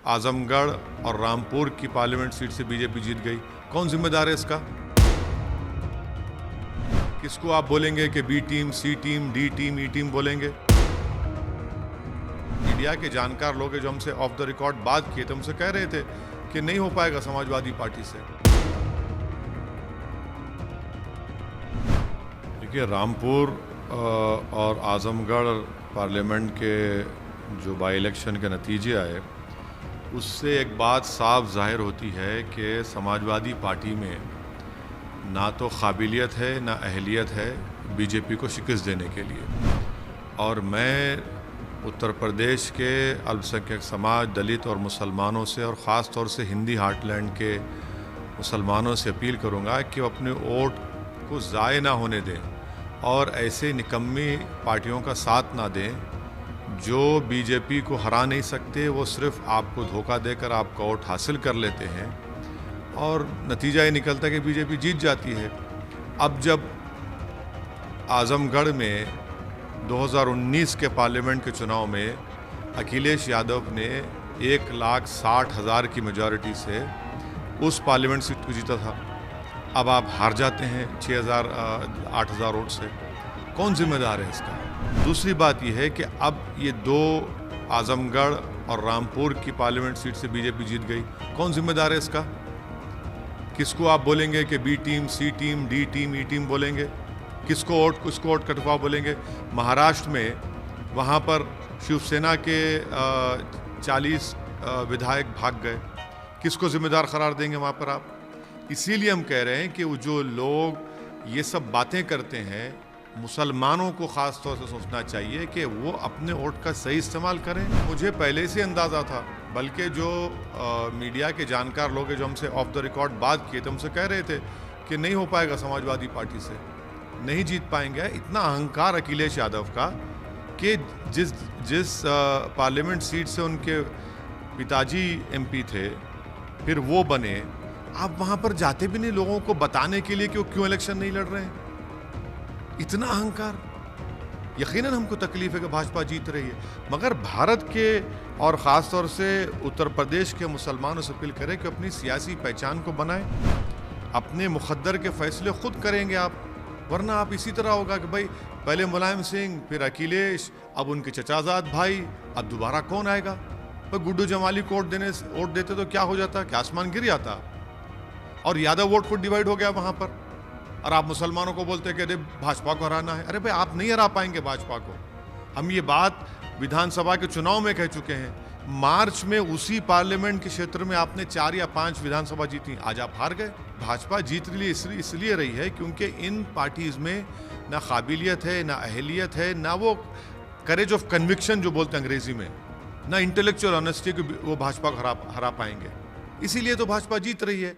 आजमगढ़ और रामपुर की parliament seat से बीजेपी जीत गई। कौन जिम्मेदार है इसका? किसको आप बोलेंगे कि बी टीम, सी टीम, डी टीम, ई टीम बोलेंगे? मीडिया के जानकार लोग जो हमसे ऑफ द रिकॉर्ड बात किए थे, हमसे कह रहे थे कि नहीं हो पाएगा समाजवादी पार्टी से। देखिए, रामपुर और आजमगढ़ पार्लियामेंट के जो बाई इलेक्शन के नतीजे आए, उससे एक बात साफ जाहिर होती है कि समाजवादी पार्टी में ना तो काबिलियत है ना अहलियत है बीजेपी को शिकस्त देने के लिए। और मैं उत्तर प्रदेश के अल्पसंख्यक समाज, दलित और मुसलमानों से, और ख़ास तौर से हिंदी हार्टलैंड के मुसलमानों से अपील करूंगा कि वो अपने वोट को ज़ाय ना होने दें और ऐसे निकम्मी पार्टियों का साथ ना दें जो बीजेपी को हरा नहीं सकते। वो सिर्फ आपको धोखा देकर आपका वोट हासिल कर लेते हैं और नतीजा ये निकलता है कि बीजेपी जीत जाती है। अब जब आजमगढ़ में 2019 के पार्लियामेंट के चुनाव में अखिलेश यादव ने 1,60,000 की मेजॉरिटी से उस पार्लियामेंट सीट को जीता था, अब आप हार जाते हैं 8,000 वोट से। कौन जिम्मेदार है इसका? दूसरी बात यह है कि अब ये दो आजमगढ़ और रामपुर की पार्लियामेंट सीट से बीजेपी जीत गई। कौन जिम्मेदार है इसका? किसको आप बोलेंगे कि बी टीम, सी टीम, डी टीम, ई टीम बोलेंगे? किसको वोट कटवा बोलेंगे? महाराष्ट्र में वहाँ पर शिवसेना के 40 विधायक भाग गए। किसको जिम्मेदार करार देंगे वहाँ पर आप? इसीलिए हम कह रहे हैं कि वो जो लोग ये सब बातें करते हैं, मुसलमानों को ख़ास तौर से सोचना चाहिए कि वो अपने वोट का सही इस्तेमाल करें। मुझे पहले से अंदाज़ा था, बल्कि जो मीडिया के जानकार लोग जो हमसे ऑफ द रिकॉर्ड बात किए थे, हमसे कह रहे थे कि नहीं हो पाएगा समाजवादी पार्टी से, नहीं जीत पाएंगे। इतना अहंकार अखिलेश यादव का कि जिस पार्लियामेंट सीट से उनके पिताजी एमपी थे, फिर वो बने, आप वहाँ पर जाते भी नहीं लोगों को बताने के लिए कि वो क्यों इलेक्शन नहीं लड़ रहे हैं। इतना अहंकार। यकीनन हमको तकलीफ है कि भाजपा जीत रही है, मगर भारत के और ख़ास तौर से उत्तर प्रदेश के मुसलमानों से अपील करें कि अपनी सियासी पहचान को बनाएं, अपने मुक़द्दर के फ़ैसले ख़ुद करेंगे आप। वरना आप इसी तरह होगा कि भाई पहले मुलायम सिंह, फिर अखिलेश, अब उनके चचाजाद भाई, अब दोबारा कौन आएगा? भाई गुड्डू जमाली को वोट देते तो क्या हो जाता? क्या आसमान गिर जाता? और यादव वोट खुद डिवाइड हो गया वहाँ पर। और आप मुसलमानों को बोलते हैं कि अरे भाजपा को हराना है। अरे भाई, आप नहीं हरा पाएंगे भाजपा को। हम ये बात विधानसभा के चुनाव में कह चुके हैं। मार्च में उसी पार्लियामेंट के क्षेत्र में आपने 4 या 5 विधानसभा जीती, आज आप हार गए। भाजपा जीत इसलिए रही है क्योंकि इन पार्टीज़ में ना काबिलियत है, ना अहलियत है, ना वो करेज ऑफ कन्विक्शन जो बोलते हैं अंग्रेजी में, ना इंटेलेक्चुअल ऑनेस्टी को वो भाजपा को हरा पाएंगे। इसीलिए तो भाजपा जीत रही है।